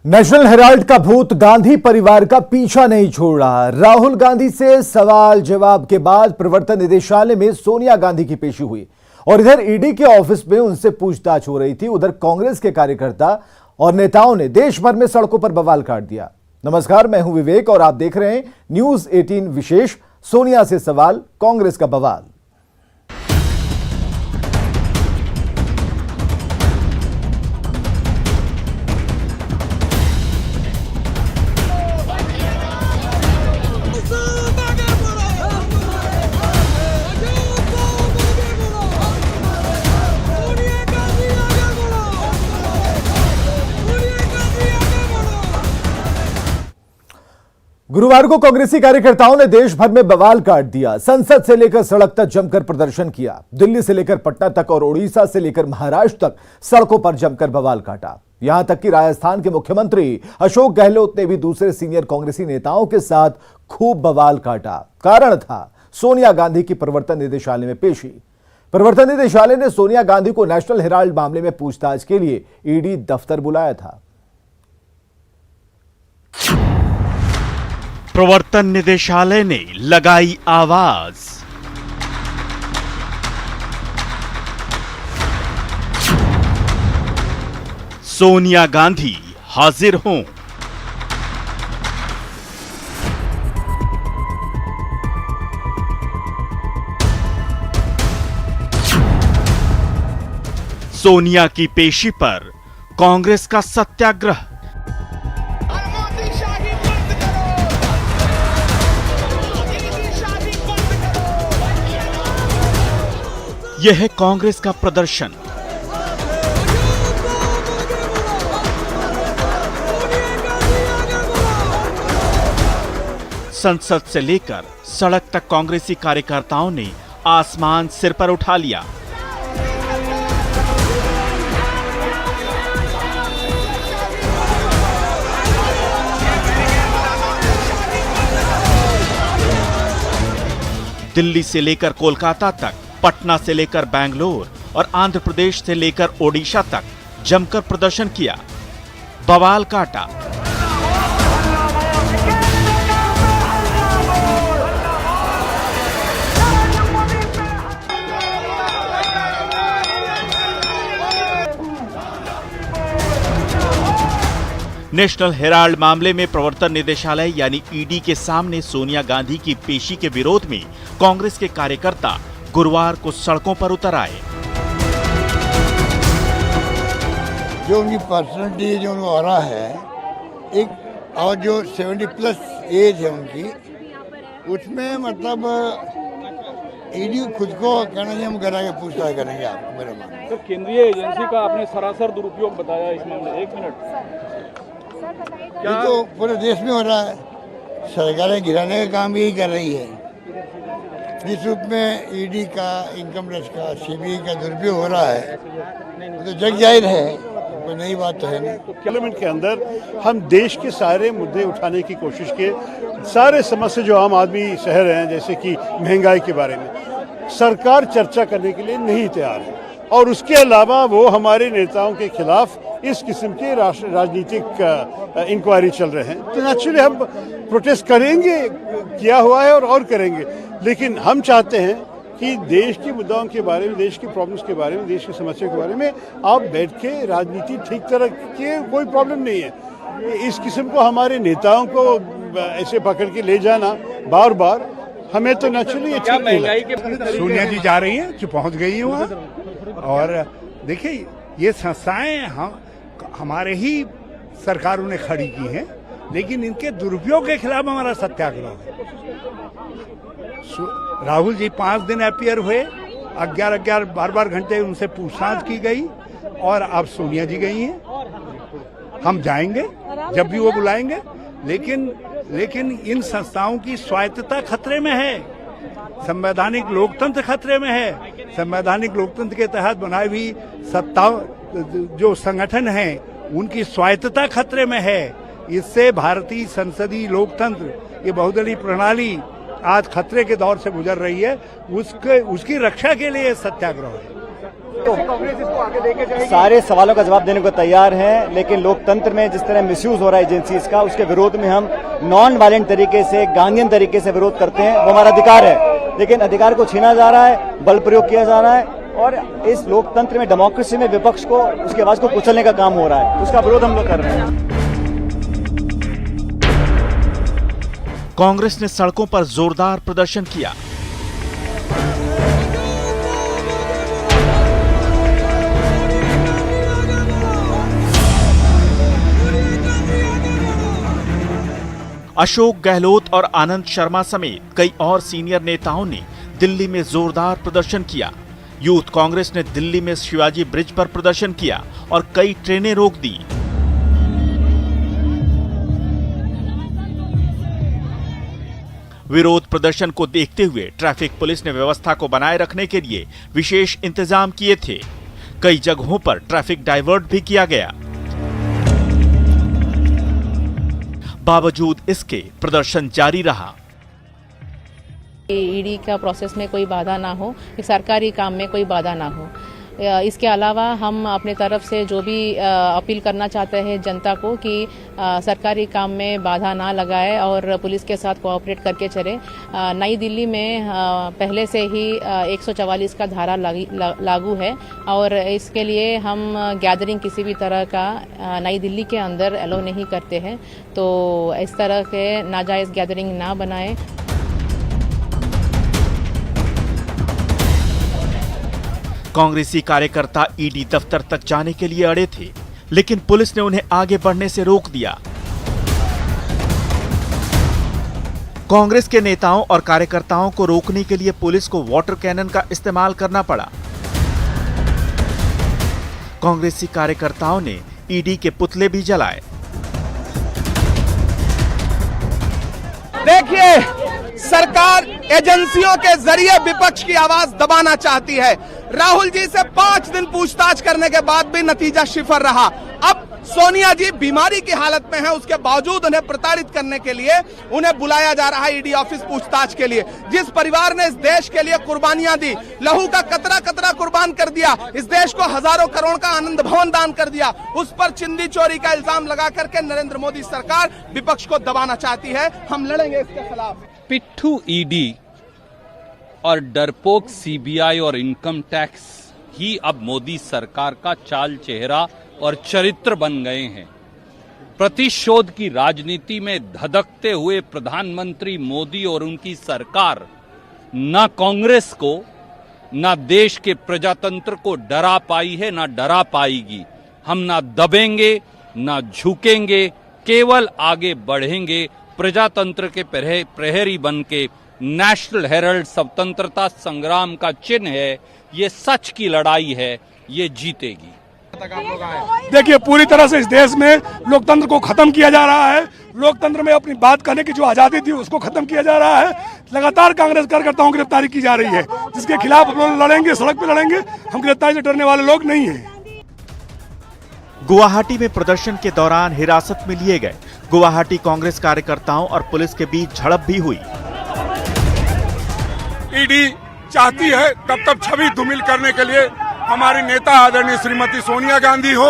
National Herald का भूत गांधी परिवार का पीछा नहीं छोड़ रहा। राहुल गांधी से सवाल जवाब के बाद प्रवर्तन निदेशालय में सोनिया गांधी की पेशी हुई और इधर ईडी के ऑफिस में उनसे पूछताछ हो रही थी। उधर कांग्रेस के कार्यकर्ता और नेताओं ने देश भर में सड़कों पर बवाल काट दिया। नमस्कार, मैं हूं विवेक और आप देख रहे हैं न्यूज 18 विशेष। सोनिया से सवाल, कांग्रेस का बवाल। गुरुवार को कांग्रेसी कार्यकर्ताओं ने देश भर में बवाल काट दिया। संसद से लेकर सड़क तक जमकर प्रदर्शन किया। दिल्ली से लेकर पटना तक और ओडिशा से लेकर महाराष्ट्र तक सड़कों पर जमकर बवाल काटा। यहां तक कि राजस्थान के मुख्यमंत्री अशोक गहलोत ने भी दूसरे सीनियर कांग्रेसी नेताओं के साथ खूब बवाल काटा। कारण था सोनिया गांधी की प्रवर्तन निदेशालय में पेशी। प्रवर्तन निदेशालय ने सोनिया गांधी को नेशनल हेराल्ड मामले में पूछताछ के लिए ईडी दफ्तर बुलाया था। प्रवर्तन निदेशालय ने लगाई आवाज। सोनिया गांधी हाजिर हों। सोनिया की पेशी पर कांग्रेस का सत्याग्रह। यह है कांग्रेस का प्रदर्शन। संसद से लेकर सड़क तक कांग्रेसी कार्यकर्ताओं ने आसमान सिर पर उठा लिया। दिल्ली से लेकर कोलकाता तक, पटना से लेकर बेंगलोर और आंध्र प्रदेश से लेकर ओडिशा तक जमकर प्रदर्शन किया, बवाल काटा। नेशनल हेराल्ड मामले में प्रवर्तन निदेशालय यानी ईडी के सामने सोनिया गांधी की पेशी के विरोध में कांग्रेस के कार्यकर्ता गुरुवार को सड़कों पर उतर आए। जो उनकी पर्सनैलिटी जो उनको आ रहा है एक, और जो 70 प्लस एज है उनकी, उसमें मतलब ईडी खुद को कहना चाहिए हम करा के पूछताछ करेंगे। आपको मेरा मानना सर, केंद्रीय एजेंसी का आपने सरासर दुरुपयोग बताया इस मामले। एक मिनट, ये तो पूरे देश में हो रहा है। सरकारें गिराने का काम यही कर रही है। जिस रूप में ईडी का, इनकम टैक्स का, सीबीआई का दुरुपयोग हो रहा है तो जग जाहिर है, कोई नई बात तो है नहीं। पार्लियामेंट के अंदर हम देश के सारे मुद्दे उठाने की कोशिश किए। सारे समस्या जो आम आदमी सह रहे हैं, जैसे कि महंगाई के बारे में, सरकार चर्चा करने के लिए नहीं तैयार है। और उसके अलावा वो हमारे नेताओं के खिलाफ इस किस्म के राजनीतिक इंक्वायरी चल रहे हैं। तो नेचुरली हम प्रोटेस्ट करेंगे, किया हुआ है और करेंगे। लेकिन हम चाहते हैं कि देश के मुद्दाओं के बारे में, देश की प्रॉब्लम्स के बारे में, देश की समस्या के बारे में आप बैठ के राजनीति ठीक तरह के, कोई प्रॉब्लम नहीं है। इस किस्म को हमारे नेताओं को ऐसे पकड़ के ले जाना बार बार, हमें तो नेचुरली अच्छा नहीं लगता। सोनिया जी जा रही हैं, जो पहुंच गई है वहाँ। और देखिए, ये संस्थाएं हमारे ही सरकारों ने खड़ी की हैं, लेकिन इनके दुरुपयोग के खिलाफ हमारा सत्याग्रह है। राहुल जी 5 दिन अपीयर हुए, 11 बार घंटे उनसे पूछताछ की गई और अब सोनिया जी गई हैं। हम जाएंगे जब भी वो बुलाएंगे, लेकिन इन संस्थाओं की स्वायत्तता खतरे में है, संवैधानिक लोकतंत्र खतरे में है। संवैधानिक लोकतंत्र के तहत बनाई हुई सत्ता जो संगठन है, उनकी स्वायत्तता खतरे में है। इससे भारतीय संसदीय लोकतंत्र, ये बहुदलीय प्रणाली आज खतरे के दौर से गुजर रही है। उसकी रक्षा के लिए सत्याग्रह है। सारे सवालों का जवाब देने को तैयार हैं, लेकिन लोकतंत्र में जिस तरह मिसयूज हो रहा है एजेंसीज का, उसके विरोध में हम नॉन वायलेंट तरीके से, गांधीयन तरीके से विरोध करते हैं। वो हमारा अधिकार है, लेकिन अधिकार को छीना जा रहा है, बल प्रयोग किया जा रहा है और इस लोकतंत्र में, डेमोक्रेसी में विपक्ष को, उसकी आवाज को कुचलने का काम हो रहा है। उसका विरोध हम लोग कर रहे हैं। कांग्रेस ने सड़कों पर जोरदार प्रदर्शन किया। अशोक गहलोत और आनंद शर्मा समेत कई और सीनियर नेताओं ने दिल्ली में जोरदार प्रदर्शन किया। यूथ कांग्रेस ने दिल्ली में शिवाजी ब्रिज पर प्रदर्शन किया और कई ट्रेनें रोक दी। विरोध प्रदर्शन को देखते हुए ट्रैफिक पुलिस ने व्यवस्था को बनाए रखने के लिए विशेष इंतजाम किए थे। कई जगहों पर ट्रैफिक डाइवर्ट भी किया गया। बावजूद इसके प्रदर्शन जारी रहा। ईडी का प्रोसेस में कोई बाधा ना हो, सरकारी काम में कोई बाधा ना हो। इसके अलावा हम अपने तरफ से जो भी अपील करना चाहते हैं जनता को कि सरकारी काम में बाधा ना लगाए और पुलिस के साथ कोऑपरेट करके चले। नई दिल्ली में पहले से ही 144 का धारा लागू है और इसके लिए हम गैदरिंग किसी भी तरह का नई दिल्ली के अंदर अलाउ नहीं करते हैं, तो इस तरह के नाजायज़ गैदरिंग ना बनाएं। कांग्रेसी कार्यकर्ता ईडी दफ्तर तक जाने के लिए अड़े थे, लेकिन पुलिस ने उन्हें आगे बढ़ने से रोक दिया। कांग्रेस के नेताओं और कार्यकर्ताओं को रोकने के लिए पुलिस को वाटर कैनन का इस्तेमाल करना पड़ा। कांग्रेसी कार्यकर्ताओं ने ईडी के पुतले भी जलाए। देखिए, सरकार एजेंसियों के जरिए विपक्ष की आवाज दबाना चाहती है। राहुल जी से 5 दिन पूछताछ करने के बाद भी नतीजा सिफर रहा। अब सोनिया जी बीमारी की हालत में है, उसके बावजूद उन्हें प्रताड़ित करने के लिए उन्हें बुलाया जा रहा है ईडी ऑफिस पूछताछ के लिए। जिस परिवार ने इस देश के लिए कुर्बानियां दी, लहू का कतरा कतरा कुर्बान कर दिया, इस देश को हजारों करोड़ का आनंद भवन दान कर दिया, उस पर चिंदी चोरी का इल्जाम लगा करके नरेंद्र मोदी सरकार विपक्ष को दबाना चाहती है। हम लड़ेंगे इसके खिलाफ। पिट्ठू ईडी और डरपोक सीबीआई और इनकम टैक्स ही अब मोदी सरकार का चाल चेहरा और चरित्र बन गए हैं। प्रतिशोध की राजनीति में धधकते हुए प्रधानमंत्री मोदी और उनकी सरकार न कांग्रेस को, न देश के प्रजातंत्र को डरा पाई है, न डरा पाएगी। हम ना दबेंगे, न झुकेंगे, केवल आगे बढ़ेंगे। प्रजातंत्र के प्रहरी बन के नेशनल हेराल्ड स्वतंत्रता संग्राम का चिन्ह है। ये सच की लड़ाई है, ये जीतेगी। देखिए, पूरी तरह से इस देश में लोकतंत्र को खत्म किया जा रहा है। लोकतंत्र में अपनी बात करने की जो आजादी थी उसको खत्म किया जा रहा है। लगातार कांग्रेस कार्यकर्ताओं की गिरफ्तारी की जा रही है, जिसके खिलाफ हम लोग लड़ेंगे, सड़क पे लड़ेंगे। हम गिरफ्तारी से डरने वाले लोग नहीं हैं। गुवाहाटी में प्रदर्शन के दौरान हिरासत में लिए गए गुवाहाटी कांग्रेस कार्यकर्ताओं और पुलिस के बीच झड़प भी हुई। ईडी चाहती है तब तक छवि धूमिल करने के लिए हमारी नेता आदरणीय श्रीमती सोनिया गांधी हो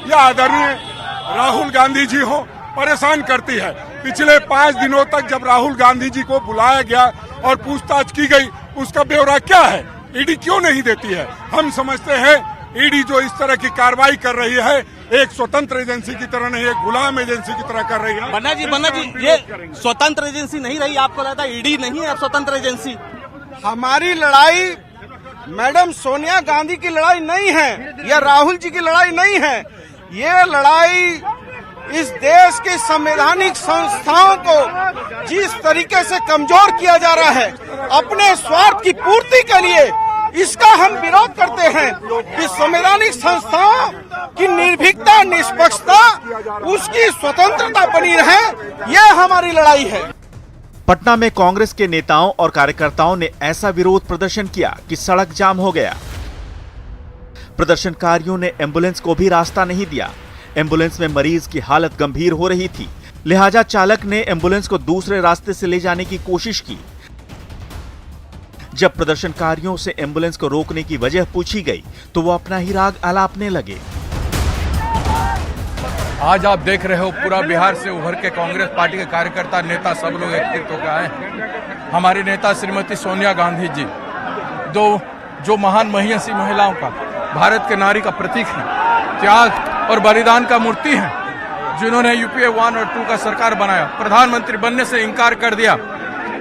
या आदरणीय राहुल गांधी जी हो, परेशान करती है। पिछले 5 दिनों तक जब राहुल गांधी जी को बुलाया गया और पूछताछ की गई, उसका ब्यौरा क्या है? ईडी क्यों नहीं देती है? हम समझते हैं ईडी जो इस तरह की कार्रवाई कर रही है, एक स्वतंत्र एजेंसी की तरह नहीं, एक गुलाम एजेंसी की तरह कर रही है। बन्ना जी, ये स्वतंत्र एजेंसी नहीं रही? आपको लगता है ईडी नहीं है अब स्वतंत्र एजेंसी? हमारी लड़ाई मैडम सोनिया गांधी की लड़ाई नहीं है या राहुल जी की लड़ाई नहीं है। ये लड़ाई इस देश के संवैधानिक संस्थाओं को जिस तरीके से कमजोर किया जा रहा है अपने स्वार्थ की पूर्ति के लिए, इसका हम विरोध करते हैं कि संवैधानिक संस्थाओं की निर्भीकता, निष्पक्षता, उसकी स्वतंत्रता बनी रहे। ये हमारी लड़ाई है। पटना में कांग्रेस के नेताओं और कार्यकर्ताओं ने ऐसा विरोध प्रदर्शन किया कि सड़क जाम हो गया। प्रदर्शनकारियों ने एम्बुलेंस को भी रास्ता नहीं दिया। एम्बुलेंस में मरीज की हालत गंभीर हो रही थी, लिहाजा चालक ने एम्बुलेंस को दूसरे रास्ते से ले जाने की कोशिश की, जब प्रदर्शनकारियों से एम्बुलेंस को रोकने की वजह पूछी गई तो वो अपना ही राग अलापने लगे। आज आप देख रहे हो पूरा बिहार से उभर के कांग्रेस पार्टी के कार्यकर्ता, नेता सब लोग एकत्रित होकर आए। हमारी नेता श्रीमती सोनिया गांधी जी जो महान महिषी महिलाओं का, भारत के नारी का प्रतीक है, त्याग और बलिदान का मूर्ति है, जिन्होंने यूपीए 1 और 2 का सरकार बनाया, प्रधानमंत्री बनने से इनकार कर दिया,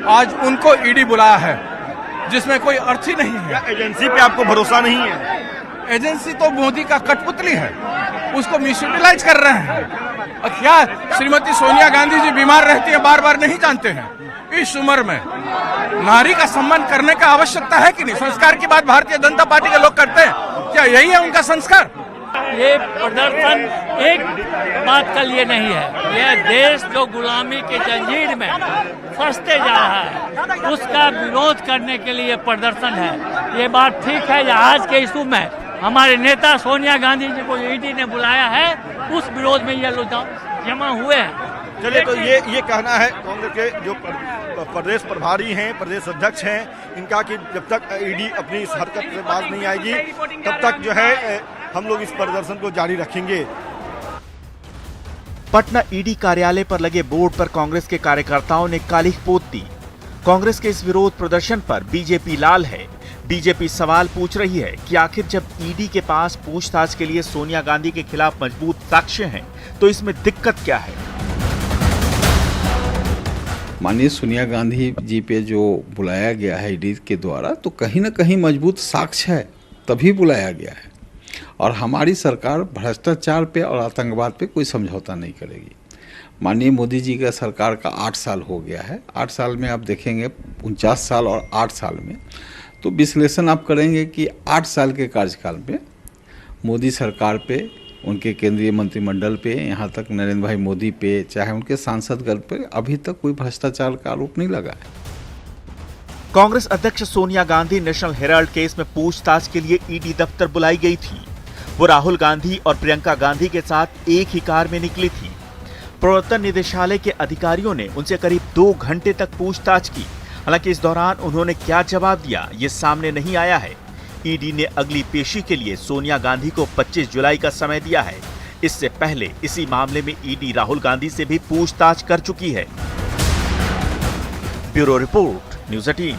आज उनको ईडी बुलाया है, जिसमें कोई अर्थ ही नहीं है। एजेंसी पे आपको भरोसा नहीं है? एजेंसी तो मोदी का कठपुतली है, उसको मिसयूटिलाइज कर रहे हैं। और क्या श्रीमती सोनिया गांधी जी बीमार रहती है, बार बार नहीं जानते हैं? इस उम्र में नारी का सम्मान करने का आवश्यकता है कि नहीं? संस्कार की बात भारतीय जनता पार्टी के लोग करते हैं, क्या यही है उनका संस्कार? ये प्रदर्शन एक बात के लिए नहीं है, यह देश जो गुलामी के जंजीर में फंसते जा रहा है उसका विरोध करने के लिए प्रदर्शन है। ये बात ठीक है, आज के इशू में हमारे नेता सोनिया गांधी जी को ईडी ने बुलाया है, उस विरोध में ये लोग जमा हुए हैं। चलिए, तो ये कहना है कांग्रेस के जो प्रदेश प्रभारी हैं, प्रदेश अध्यक्ष हैं, इनका कि जब तक ईडी अपनी इस हरकत से बाज नहीं आएगी तब तक जो है हम लोग इस प्रदर्शन को जारी रखेंगे। पटना ईडी कार्यालय पर लगे बोर्ड पर कांग्रेस के कार्यकर्ताओं ने कालिख पोत दी। कांग्रेस के इस विरोध प्रदर्शन पर बीजेपी लाल है। बीजेपी सवाल पूछ रही है कि आखिर जब ईडी के पास पूछताछ के लिए सोनिया गांधी के खिलाफ मजबूत साक्ष्य हैं, तो इसमें दिक्कत क्या है? माननीय सोनिया गांधी जी पे जो बुलाया गया है ईडी के द्वारा, तो कहीं ना कहीं मजबूत साक्ष्य है, तभी बुलाया गया है। और हमारी सरकार भ्रष्टाचार पे और आतंकवाद पे कोई समझौता नहीं करेगी। माननीय मोदी जी का सरकार का 8 साल हो गया है। 8 साल में आप देखेंगे 49 साल और 8 साल में, तो विश्लेषण आप करेंगे कि 8 साल के कार्यकाल में मोदी सरकार पे, उनके केंद्रीय मंत्रिमंडल पे, यहाँ तक नरेंद्र भाई मोदी पे, चाहे उनके सांसदगण पे, अभी तक कोई भ्रष्टाचार का आरोप नहीं लगा है। कांग्रेस अध्यक्ष Sonia Gandhi national Herald case में पूछताछ के लिए ईडी दफ्तर बुलाई गई थी। वो राहुल गांधी और प्रियंका गांधी के साथ एक ही कार में निकली थी। प्रवर्तन निदेशालय के अधिकारियों ने उनसे करीब 2 घंटे तक पूछताछ की। हालांकि इस दौरान उन्होंने क्या जवाब दिया, ये सामने नहीं आया है। ईडी ने अगली पेशी के लिए सोनिया गांधी को 25 जुलाई का समय दिया है। इससे पहले इसी मामले में ईडी राहुल गांधी से भी पूछताछ कर चुकी है। Bureau report, news 18।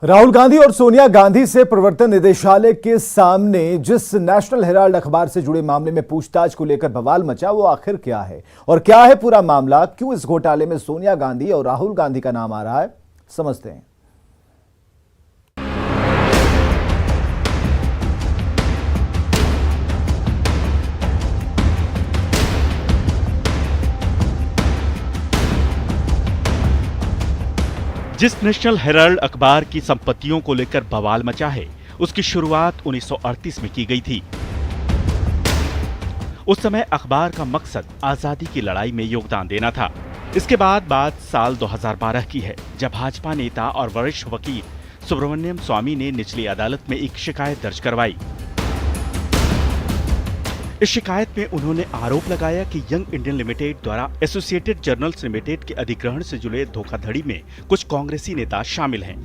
Rahul Gandhi और सोनिया गांधी से प्रवर्तन निदेशालय के सामने जिस नेशनल हेराल्ड अखबार से जुड़े मामले में पूछताछ को लेकर बवाल मचा, वो आखिर क्या है और क्या है पूरा मामला? क्यों इस घोटाले में सोनिया गांधी और राहुल गांधी का नाम आ रहा है, समझते हैं। जिस नेशनल हेराल्ड अखबार की संपत्तियों को लेकर बवाल मचा है, उसकी शुरुआत 1938 में की गई थी। उस समय अखबार का मकसद आजादी की लड़ाई में योगदान देना था। इसके बाद बात साल 2012 की है, जब भाजपा नेता और वरिष्ठ वकील सुब्रमण्यम स्वामी ने निचली अदालत में एक शिकायत दर्ज करवाई। इस शिकायत में उन्होंने आरोप लगाया कि यंग इंडियन लिमिटेड द्वारा एसोसिएटेड जर्नल्स लिमिटेड के अधिग्रहण से जुड़े धोखाधड़ी में कुछ कांग्रेसी नेता शामिल हैं।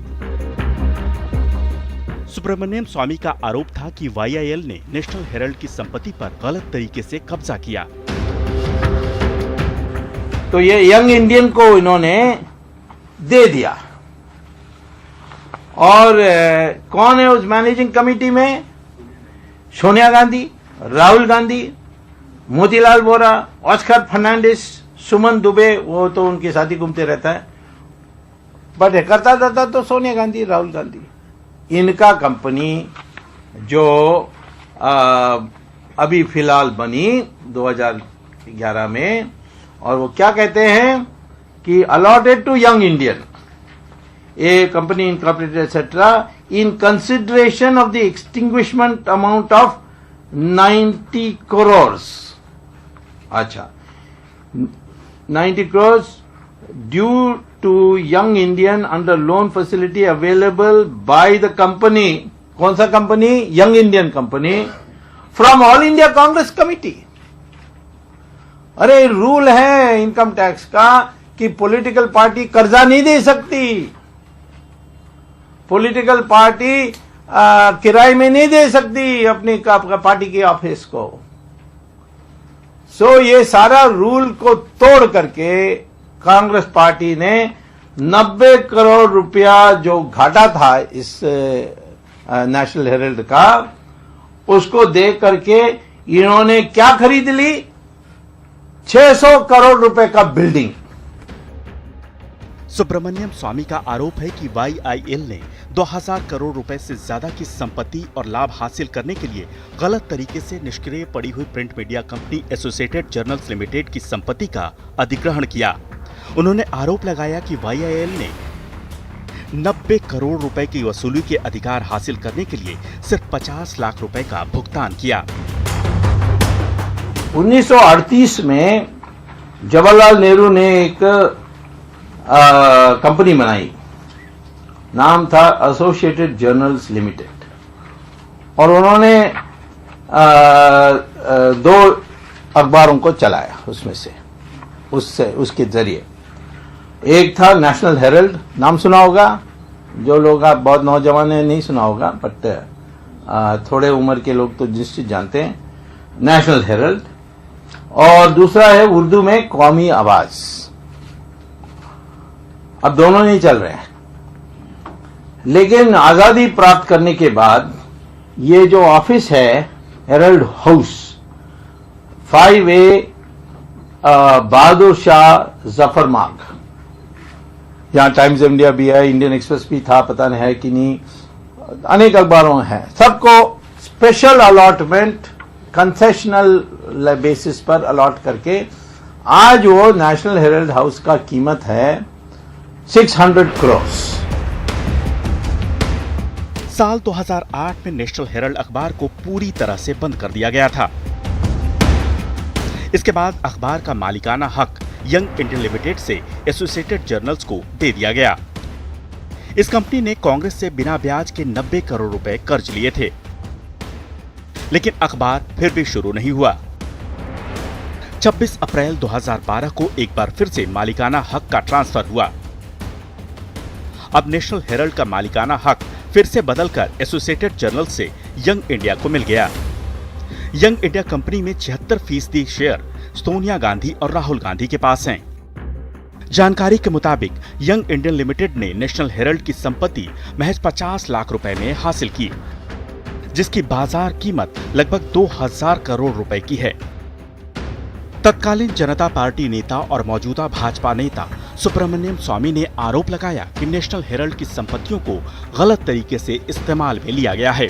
सुब्रमण्यम स्वामी का आरोप था कि वाईआईएल ने नेशनल हेराल्ड की संपत्ति पर गलत तरीके से कब्जा किया। तो ये यंग इंडियन को इन्होंने दे दिया। और कौन है उस मैनेजिंग कमेटी में? सोनिया गांधी, राहुल गांधी, मोतीलाल वोरा, ऑस्कर फर्नांडिस, सुमन दुबे, वो तो उनके साथ ही घूमते रहता है, बट करता रहता तो सोनिया गांधी, राहुल गांधी। इनका कंपनी जो अभी फिलहाल बनी 2011 में, और वो क्या कहते हैं कि allotted to Young Indian, a company incorporated etcetera in consideration of the extinguishment amount of 90 crore. अच्छा, 90 crore due to Young Indian under loan facility available by the company. कौन सा company? Young Indian company, from All India Congress committee. अरे rule है income tax का कि political party कर्जा नहीं दे सकती, पॉलिटिकल पार्टी किराए में नहीं दे सकती अपनी पार्टी के ऑफिस को। सो ये सारा रूल को तोड़ करके कांग्रेस पार्टी ने 90 करोड़ रुपया जो घाटा था इस नेशनल हेराल्ड का, उसको दे करके इन्होंने क्या खरीद ली, 600 करोड़ रुपए का बिल्डिंग। सुब्रमण्यम स्वामी का आरोप है कि YIL ने 2000 करोड़ रुपए से ज्यादा की संपत्ति और लाभ हासिल करने के लिए गलत तरीके से निष्क्रिय पड़ी हुई print media company associated journals limited की संपत्ति का अधिग्रहण किया। उन्होंने आरोप लगाया कि YIL ने 90 करोड़ रुपए की वसूली के अधिकार हासिल करने के लिए सिर्फ 50 लाख रुपए का भुगतान किया। 1938 में जवाहरलाल नेहरू ने एक कंपनी बनाई, नाम था एसोसिएटेड जर्नल्स लिमिटेड, और उन्होंने 2 अखबारों को चलाया उसके जरिए। एक था नेशनल हेराल्ड, नाम सुना होगा, जो लोग आप बहुत नौजवान हैं नहीं सुना होगा, बट थोड़े उम्र के लोग तो निश्चित जानते हैं, नेशनल हेराल्ड। और दूसरा है उर्दू में कौमी आवाज। अब दोनों नहीं चल रहे हैं, लेकिन आजादी प्राप्त करने के बाद ये जो ऑफिस है Herald house, 5A Bahadur Shah Zafar मार्ग, यहां टाइम्स ऑफ इंडिया भी है, इंडियन एक्सप्रेस भी था, पता नहीं है कि नहीं, अनेक अखबारों हैं, सबको स्पेशल अलॉटमेंट कंसेशनल बेसिस पर अलॉट करके आज वो नेशनल हेराल्ड हाउस का कीमत है 600 करोड़। साल 2008 में नेशनल हेराल्ड अखबार को पूरी तरह से बंद कर दिया गया था। इसके बाद अखबार का मालिकाना हक यंग इंडियन लिमिटेड से एसोसिएटेड जर्नल्स को दे दिया गया। इस कंपनी ने कांग्रेस से बिना ब्याज के 90 करोड़ रुपए कर्ज लिए थे, लेकिन अखबार फिर भी शुरू नहीं हुआ। 26 अप्रैल 2012 को एक बार फिर से मालिकाना हक का ट्रांसफर हुआ। अब नेशनल हेराल्ड का मालिकाना हक फिर से बदलकर एसोसिएटेड जर्नल्स से यंग इंडिया को मिल गया। यंग इंडिया कंपनी में 76% शेयर सोनिया गांधी और राहुल गांधी के पास हैं। जानकारी के मुताबिक यंग इंडियन लिमिटेड ने नेशनल हेराल्ड की संपत्ति महज 50 लाख रुपए में हासिल की, जिसकी बाजार कीमत लगभग 2000 करोड़ रुपए की है। तत्कालीन जनता पार्टी नेता और मौजूदा भाजपा नेता सुब्रमण्यम स्वामी ने आरोप लगाया कि नेशनल हेराल्ड की संपत्तियों को गलत तरीके से इस्तेमाल में लिया गया है।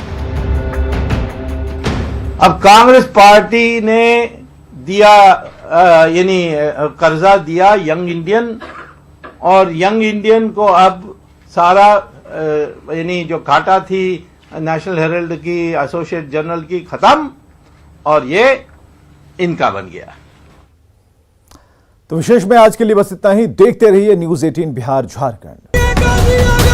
अब कांग्रेस पार्टी ने दिया यानी कर्जा दिया यंग इंडियन, और यंग इंडियन को अब सारा यानी जो घाटा थी नेशनल हेराल्ड की, एसोसिएटेड जर्नल की, खत्म, और ये इनका बन गया। तो विशेष में आज के लिए बस इतना ही। देखते रहिए न्यूज़ 18 बिहार झारखंड।